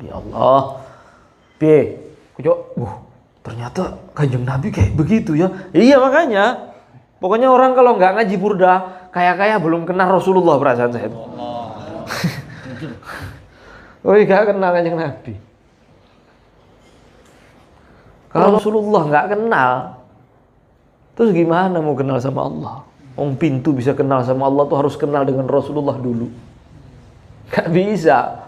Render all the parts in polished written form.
Ya Allah. Piye? Ternyata Kanjeng Nabi kayak begitu ya. Iya makanya. Pokoknya orang kalau nggak ngaji burda, kayak belum kenal Rasulullah perasaan saya. Gak kenal Kanjeng Nabi. Kalau Rasulullah nggak kenal, terus gimana mau kenal sama Allah? Pintu bisa kenal sama Allah tuh harus kenal dengan Rasulullah dulu. Gak bisa.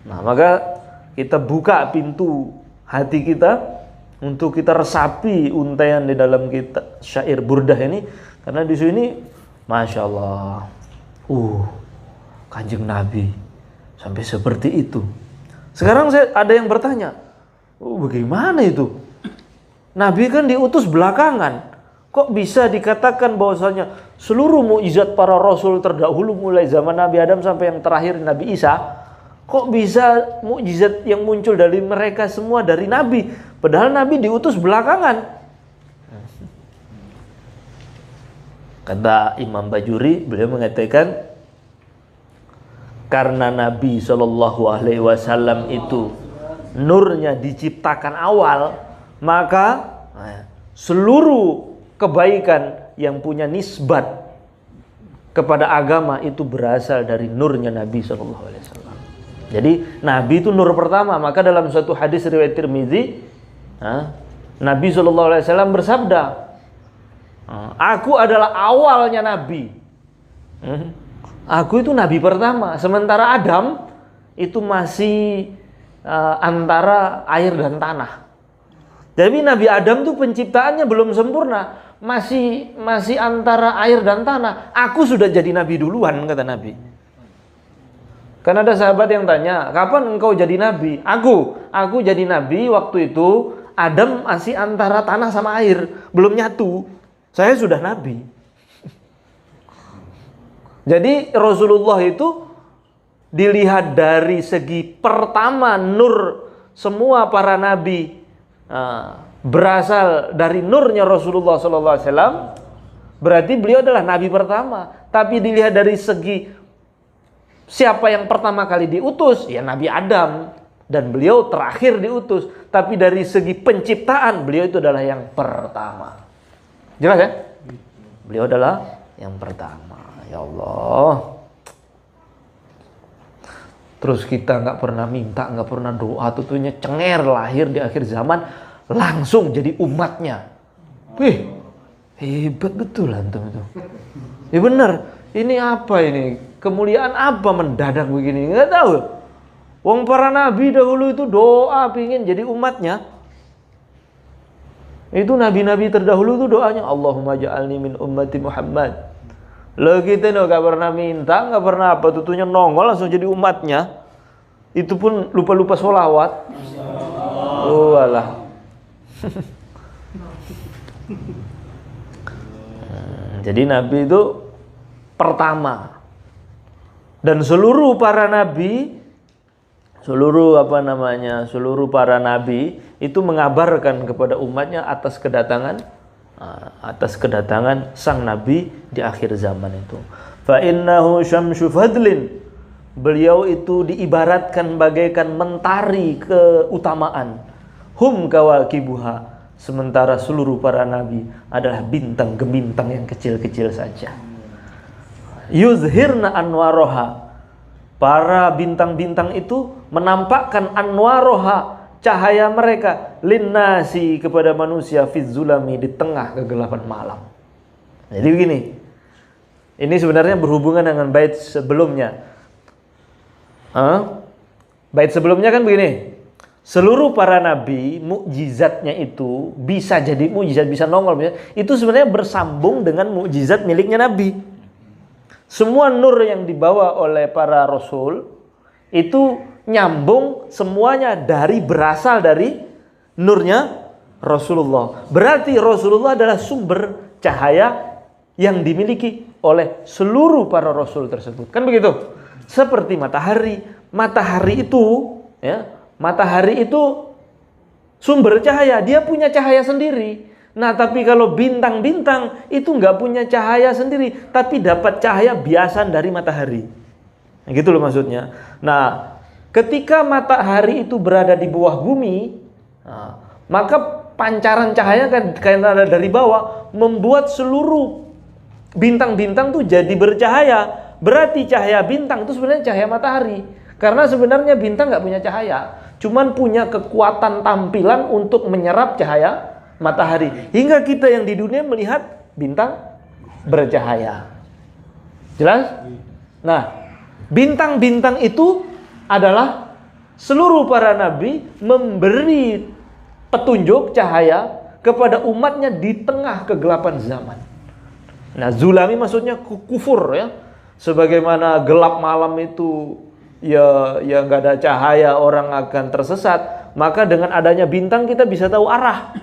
Nah maka kita buka pintu hati kita untuk kita resapi untaian di dalam kita syair burdah ini, karena di sini Masya Allah, Kanjeng Nabi sampai seperti itu. Sekarang ada yang bertanya, bagaimana itu? Nabi kan diutus belakangan, kok bisa dikatakan bahwasanya seluruh mukjizat para rasul terdahulu mulai zaman Nabi Adam sampai yang terakhir Nabi Isa, kok bisa mukjizat yang muncul dari mereka semua dari Nabi? Padahal Nabi diutus belakangan. Kata Imam Bajuri, beliau mengatakan karena Nabi SAW itu nurnya diciptakan awal, maka seluruh kebaikan yang punya nisbat kepada agama itu berasal dari nurnya Nabi SAW. Jadi Nabi itu nur pertama. Maka dalam suatu hadis riwayat Tirmizi, Nabi SAW bersabda, aku adalah awalnya Nabi. Aku itu Nabi pertama. Sementara Adam itu masih antara air dan tanah. Jadi Nabi Adam tuh penciptaannya belum sempurna, masih antara air dan tanah. Aku sudah jadi Nabi duluan, kata Nabi. Kan ada sahabat yang tanya, kapan engkau jadi Nabi? Aku jadi Nabi waktu itu Adam masih antara tanah sama air, belum nyatu. Saya sudah Nabi. Jadi Rasulullah itu dilihat dari segi pertama nur semua para nabi berasal dari nurnya Rasulullah SAW, berarti beliau adalah nabi pertama. Tapi dilihat dari segi siapa yang pertama kali diutus, ya Nabi Adam, dan beliau terakhir diutus. Tapi dari segi penciptaan, beliau itu adalah yang pertama. Jelas ya? Beliau adalah yang pertama. Ya Allah. Terus kita nggak pernah minta, nggak pernah doa, tentunya cenger lahir di akhir zaman langsung jadi umatnya. Wih, hebat betul antum itu. Ya benar. Ini apa ini? Kemuliaan apa mendadak begini? Nggak tahu. Wong para nabi dahulu itu doa pingin jadi umatnya. Itu nabi-nabi terdahulu itu doanya, Allahumma ja'alni min ummati Muhammad. Lo kita gak pernah minta, gak pernah apa, tentunya nongol langsung jadi umatnya. Itu pun lupa-lupa sholawat. Oh alah. Jadi nabi itu pertama. Dan seluruh para nabi, seluruh para nabi itu mengabarkan kepada umatnya atas kedatangan sang nabi di akhir zaman itu. Fa innahu syamsu fadlin. Beliau itu diibaratkan bagaikan mentari keutamaan. Hum kawakibuha. Sementara seluruh para nabi adalah bintang gemintang yang kecil-kecil saja. Yuzhirna anwaroha. Para bintang-bintang itu menampakkan anwaroha, cahaya mereka, linnasi kepada manusia, fizzulami di tengah kegelapan malam. Jadi begini, ini sebenarnya berhubungan dengan bait sebelumnya. Bait sebelumnya kan begini, seluruh para nabi mukjizatnya itu bisa jadi mukjizat, bisa nongol, itu sebenarnya bersambung dengan mukjizat miliknya nabi. Semua nur yang dibawa oleh para rasul itu nyambung semuanya berasal dari nurnya Rasulullah. Berarti Rasulullah adalah sumber cahaya yang dimiliki oleh seluruh para rasul tersebut. Kan begitu? Seperti matahari. Matahari itu sumber cahaya, dia punya cahaya sendiri. Nah, tapi kalau bintang-bintang itu nggak punya cahaya sendiri, tapi dapat cahaya biasan dari matahari. Nah, gitu loh maksudnya. Nah, ketika matahari itu berada di bawah bumi, maka pancaran cahaya kan karena ada dari bawah membuat seluruh bintang-bintang tuh jadi bercahaya. Berarti cahaya bintang itu sebenarnya cahaya matahari. Karena sebenarnya bintang nggak punya cahaya, cuman punya kekuatan tampilan untuk menyerap cahaya matahari. Hingga kita yang di dunia melihat bintang bercahaya. Jelas? Nah, bintang-bintang itu adalah seluruh para nabi memberi petunjuk cahaya kepada umatnya di tengah kegelapan zaman. Nah, zulami maksudnya kufur ya. Sebagaimana gelap malam itu ya nggak ada cahaya, orang akan tersesat. Maka dengan adanya bintang kita bisa tahu arah.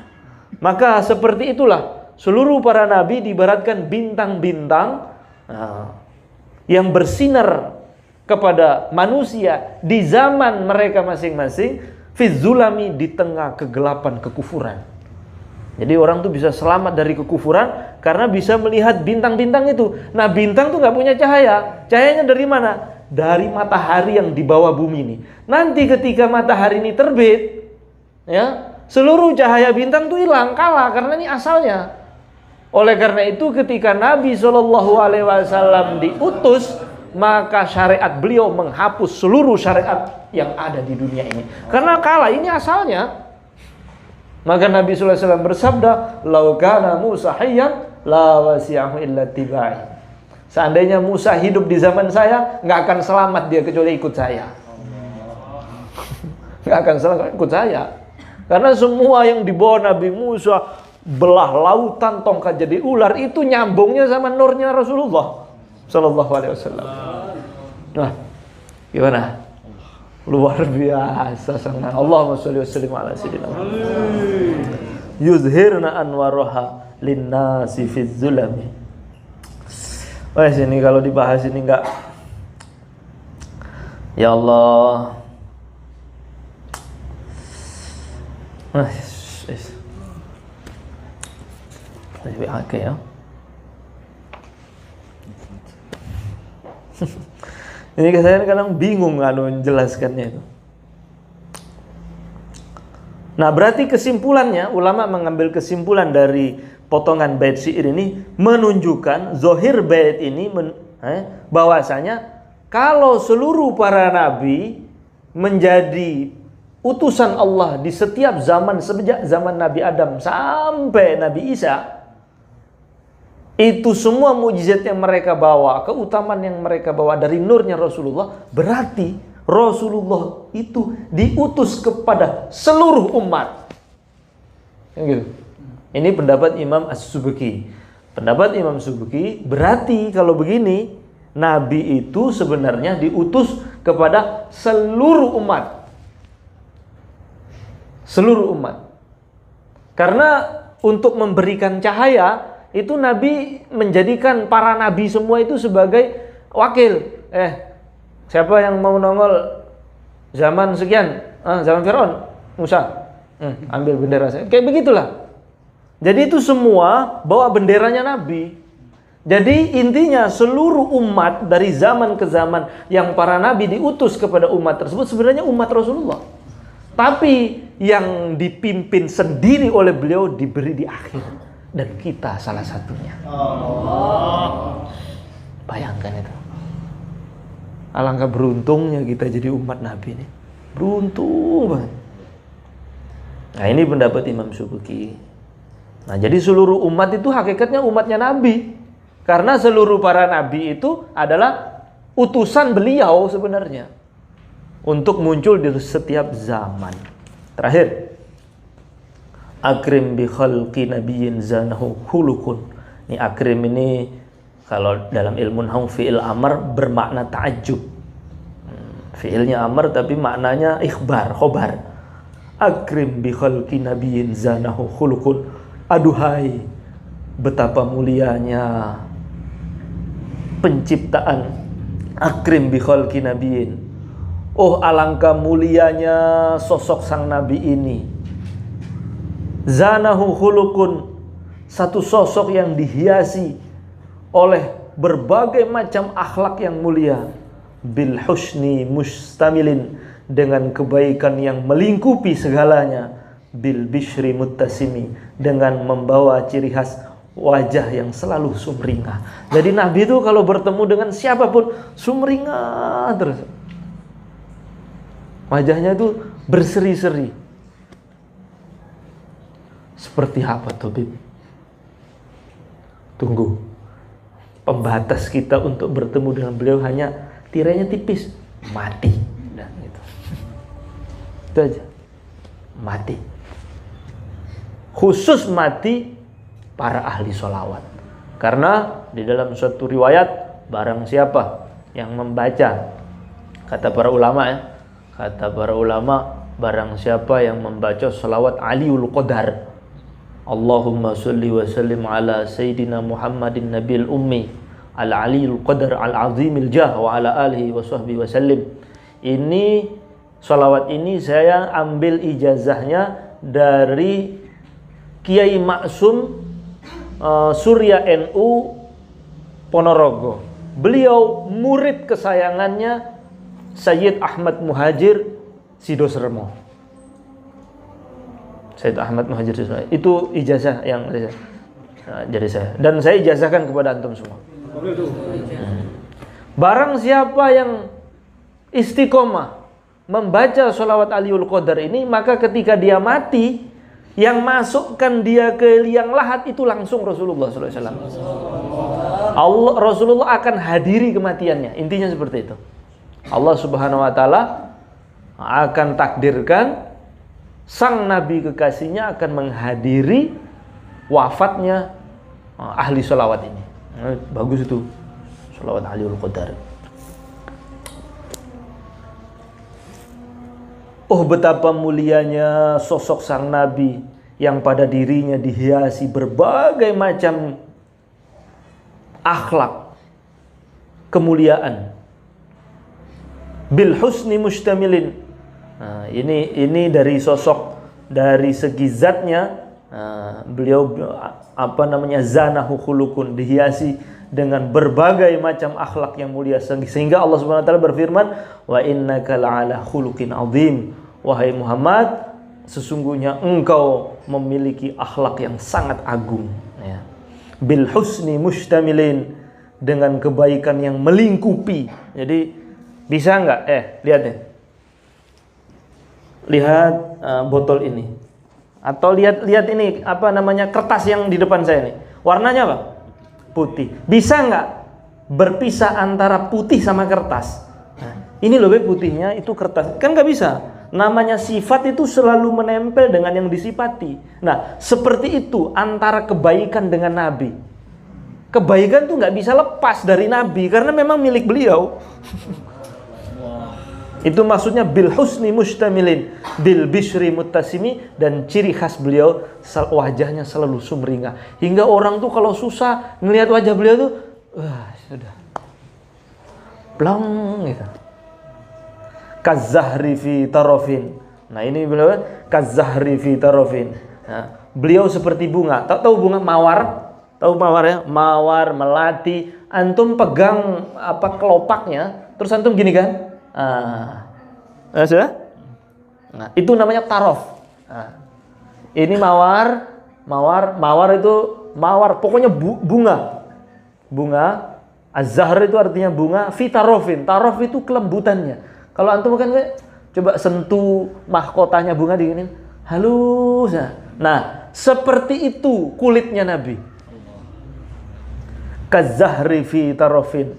Maka seperti itulah seluruh para nabi diibaratkan bintang-bintang yang bersinar kepada manusia di zaman mereka masing-masing, fizzulami, di tengah kegelapan kekufuran. Jadi orang tuh bisa selamat dari kekufuran karena bisa melihat bintang-bintang itu. Nah, bintang tuh nggak punya cahaya. Cahayanya dari mana? Dari matahari yang di bawah bumi ini. Nanti ketika matahari ini terbit, ya, seluruh cahaya bintang tuh hilang, kalah, karena ini asalnya. Oleh karena itu ketika Nabi SAW diutus, maka syariat beliau menghapus seluruh syariat yang ada di dunia ini. Karena kalah, ini asalnya. Maka Nabi SAW bersabda, "Lau kana Musa hayyan la wasi'ahu illa tibai." Seandainya Musa hidup di zaman saya, nggak akan selamat dia kecuali ikut saya. Nggak akan selamat ikut saya. Karena semua yang dibawa Nabi Musa, belah lautan, tongkat jadi ular, itu nyambungnya sama nurnya Rasulullah Sallallahu Alaihi Wasallam. Nah, gimana? Luar biasa sangat. Allahumma sholli wa sallim ala sayyidina Muhammad. Yuzhirna anwaraha linnasi fi zulami. Wah, sini kalau dibahas ini enggak. Ya Allah. Lebih oke ya. Ini saya kadang bingung menjelaskannya itu. Nah, berarti kesimpulannya, ulama mengambil kesimpulan dari potongan bait syair ini menunjukkan zahir bait ini bahwasanya kalau seluruh para nabi menjadi utusan Allah di setiap zaman, sejak zaman Nabi Adam sampai Nabi Isa, itu semua mukjizat yang mereka bawa, keutamaan yang mereka bawa dari nurnya Rasulullah, berarti Rasulullah itu diutus kepada seluruh umat. Gitu. Ini pendapat Imam As-Subki. Pendapat Imam Subki berarti kalau begini, Nabi itu sebenarnya diutus kepada seluruh umat. Seluruh umat. Karena untuk memberikan cahaya, itu Nabi menjadikan para nabi semua itu sebagai wakil. Siapa yang mau nongol zaman sekian? Zaman Fir'aun, Musa. Ambil bendera saya. Kayak begitulah. Jadi itu semua bawa benderanya Nabi. Jadi intinya seluruh umat dari zaman ke zaman yang para nabi diutus kepada umat tersebut sebenarnya umat Rasulullah. Tapi yang dipimpin sendiri oleh beliau diberi di akhir. Dan kita salah satunya. Bayangkan itu. Alangkah beruntungnya kita jadi umat Nabi ini. Beruntung banget. Nah, ini pendapat Imam Subki. Nah, jadi seluruh umat itu hakikatnya umatnya Nabi. Karena seluruh para Nabi itu adalah utusan beliau sebenarnya. Untuk muncul di setiap zaman. Terakhir. Akrim bi khalqi nabiyyin zanahu khuluqun. Ini akrim ini kalau dalam ilmu nahwu fi'il amr bermakna ta'ajjub. Fi'ilnya amr tapi maknanya ikhbar, khobar. Akrim bi khalqi nabiyyin zanahu khuluqun. Aduhai, betapa mulianya penciptaan. Akrim bi khalqi nabiyyin. Oh, alangkah mulianya sosok sang nabi ini. Zanahu khuluqun, satu sosok yang dihiasi oleh berbagai macam akhlak yang mulia. Bil husni mustamilin, dengan kebaikan yang melingkupi segalanya, bil bishri muttasimi, dengan membawa ciri khas wajah yang selalu sumringah. Jadi Nabi itu kalau bertemu dengan siapapun sumringah terus. Wajahnya itu berseri-seri. Seperti apa tuh, Bib? Tunggu. Pembatas kita untuk bertemu dengan beliau hanya tirainya tipis, mati. Nah, gitu. Itu aja. Mati. Khusus mati para ahli sholawat. Karena di dalam suatu riwayat, barang siapa yang membaca, kata para ulama, barang siapa yang membaca sholawat Aliul Qadar, Allahumma sholli wa sallim ala Sayyidina Muhammadin Nabil Ummi al-Aliul Qadar al-Azimil Jah wa ala alihi wa sahbihi wa sallim. Ini sholawat ini saya ambil ijazahnya dari Kiai Maksum Surya NU Ponorogo. Beliau murid kesayangannya Sayyid Ahmad Muhajir Sidosremo. Sayyid Ahmad Muhajir Sidosremo. Itu ijazah yang jadi saya. Dan saya ijazahkan kepada antum semua. Barang siapa yang istiqomah membaca sholawat Aliul Qadar ini, maka ketika dia mati, yang masukkan dia ke liang lahat itu langsung Rasulullah SAW. Rasulullah akan hadiri kematiannya. Intinya seperti itu. Allah Subhanahu wa Ta'ala akan takdirkan sang Nabi kekasihnya akan menghadiri wafatnya ahli sholawat ini. Bagus itu sholawat Aliul Qadar. Oh, betapa mulianya sosok sang Nabi yang pada dirinya dihiasi berbagai macam akhlak, kemuliaan. Bil husni mustamilin. Nah, ini dari sosok, dari segi zatnya, beliau zanahu khuluqun, dihiasi dengan berbagai macam akhlak yang mulia, sehingga Allah Subhanahu wa taala berfirman, wa innaka la'ala khuluqin azim. Wahai Muhammad, sesungguhnya engkau memiliki akhlak yang sangat agung, ya. Bil husni mustamilin, dengan kebaikan yang melingkupi. Jadi bisa nggak? Lihat deh. Lihat botol ini. Atau lihat ini, kertas yang di depan saya ini. Warnanya apa? Putih. Bisa nggak berpisah antara putih sama kertas? Nah, ini lebih putihnya, itu kertas. Kan nggak bisa. Namanya sifat itu selalu menempel dengan yang disifati. Nah, seperti itu antara kebaikan dengan Nabi. Kebaikan tuh nggak bisa lepas dari Nabi karena memang milik beliau. Itu maksudnya bil husni mustamilin, bil bishri muttasimi, dan ciri khas beliau wajahnya selalu sumringah. Hingga orang tuh kalau susah ngelihat wajah beliau tuh, sudah plong gitu. Kazahri fi tarofin. Nah, ini beliau kazahri fi tarofin. Nah, beliau seperti bunga. Tahu bunga mawar? Tahu mawar ya? Mawar, melati. Antum pegang kelopaknya, terus antum gini kan? Sudah? Nah, itu namanya tarof. Nah, ini mawar itu mawar. Pokoknya bunga. Bunga. Az-zahr itu artinya bunga. Fi tarofin. Tarof itu kelembutannya. Kalau antum kan coba sentuh mahkotanya bunga diginin, halus. Nah, seperti itu kulitnya Nabi. Kazahri fi tarofin.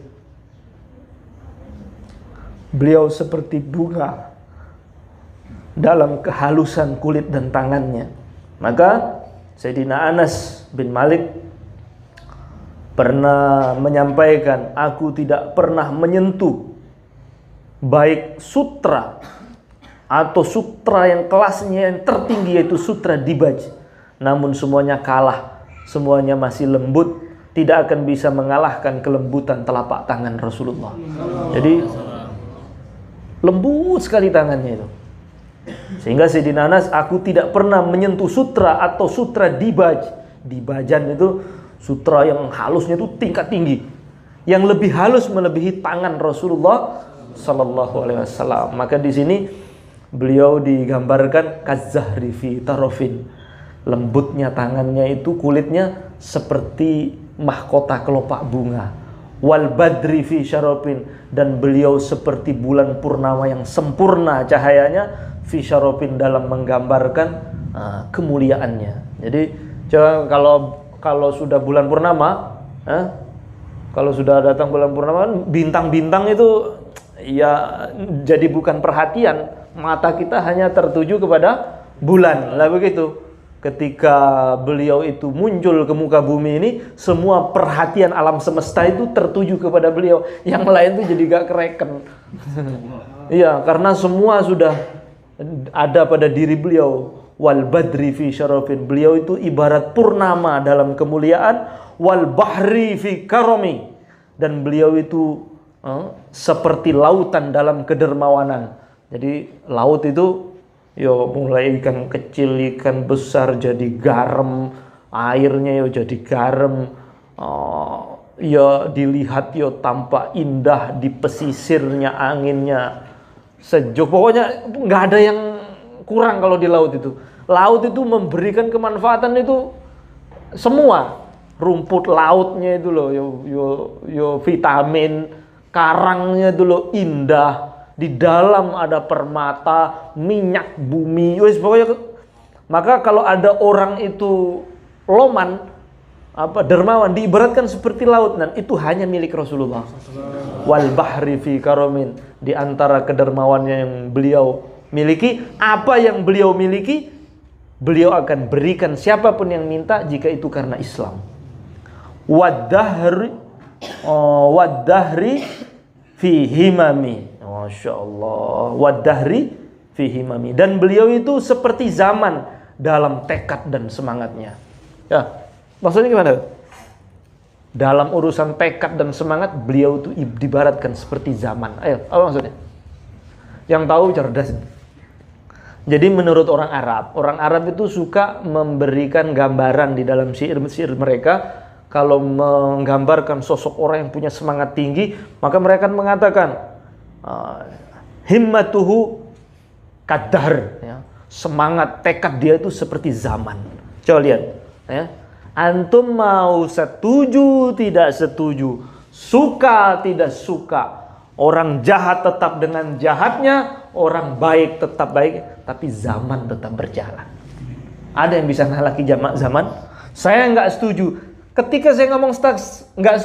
Beliau seperti bunga dalam kehalusan kulit dan tangannya. Maka Sayyidina Anas bin Malik pernah menyampaikan, aku tidak pernah menyentuh baik sutra atau sutra yang kelasnya yang tertinggi, yaitu sutra dibaj, namun semuanya kalah, semuanya masih lembut, tidak akan bisa mengalahkan kelembutan telapak tangan Rasulullah. Jadi lembut sekali tangannya itu, sehingga Sayyidina Anas, aku tidak pernah menyentuh sutra atau sutra dibaj. Dibajan itu sutra yang halusnya itu tingkat tinggi, yang lebih halus melebihi tangan Rasulullah sallallahu alaihi wasallam. Maka di sini beliau digambarkan kazahri fi tarafin. Lembutnya tangannya itu, kulitnya seperti mahkota kelopak bunga. Wal badri fi syarofin, dan beliau seperti bulan purnama yang sempurna cahayanya, fi syarofin, dalam menggambarkan kemuliaannya. Jadi coba kalau sudah bulan purnama, kalau sudah datang bulan purnama, bintang-bintang itu ya jadi bukan perhatian, mata kita hanya tertuju kepada bulan. Lah begitu. Ketika beliau itu muncul ke muka bumi ini, semua perhatian alam semesta itu tertuju kepada beliau. Yang lain tuh jadi gak kereken. Iya, karena semua sudah ada pada diri beliau. Wal badri fi syarafin, beliau itu ibarat purnama dalam kemuliaan. Wal bahri fi karami, dan beliau itu seperti lautan dalam kedermawanan. Jadi laut itu mulai ikan kecil, ikan besar jadi garam, airnya jadi garam, dilihat tampak indah di pesisirnya, anginnya sejuk. Pokoknya nggak ada yang kurang kalau di laut itu. Laut itu memberikan kemanfaatan itu semua. Rumput lautnya itu loh, vitamin, karangnya itu loh indah. Di dalam ada permata, minyak bumi, pokoknya. Maka kalau ada orang itu loman, dermawan, diibaratkan seperti laut, dan itu hanya milik Rasulullah. Wal bahri fi karamin, di antara kedermawannya yang beliau miliki, apa yang beliau miliki, beliau akan berikan siapapun yang minta jika itu karena Islam. Wadahri fi himami. Masya Allah. Wadahri fi himami. Dan beliau itu seperti zaman dalam tekad dan semangatnya. Ya, maksudnya gimana? Dalam urusan tekad dan semangat, beliau itu diibaratkan seperti zaman. Ayo, apa maksudnya? Yang tahu cerdas. Jadi menurut orang Arab itu suka memberikan gambaran di dalam syair-syair mereka. Kalau menggambarkan sosok orang yang punya semangat tinggi, maka mereka mengatakan himmatuhu kadar, ya. Semangat tekad dia itu seperti zaman. Coba lihat, ya. Antum mau setuju tidak setuju, suka tidak suka, orang jahat tetap dengan jahatnya, orang baik tetap baik, tapi zaman tetap berjalan. Ada yang bisa ngalahki zaman? Saya nggak setuju. Ketika saya ngomong nggak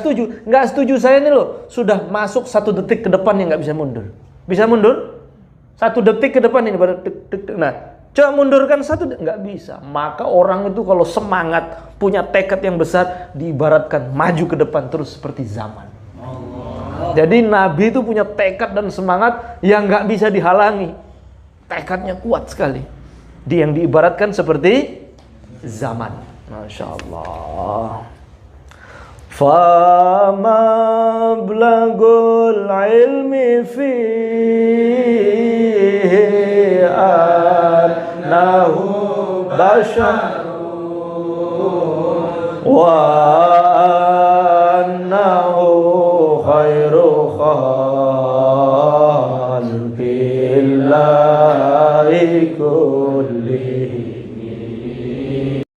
setuju saya ini loh, sudah masuk 1 detik ke depan yang nggak bisa mundur. Bisa mundur? 1 detik ke depan ini baru nah, coba mundurkan 1, nggak bisa. Maka orang itu kalau semangat, punya tekad yang besar, diibaratkan maju ke depan terus seperti zaman. Jadi Nabi itu punya tekad dan semangat yang nggak bisa dihalangi. Tekadnya kuat sekali. Dia yang diibaratkan seperti zaman. Masya Allah. Famablagul ilmi fihi annahu basharun wa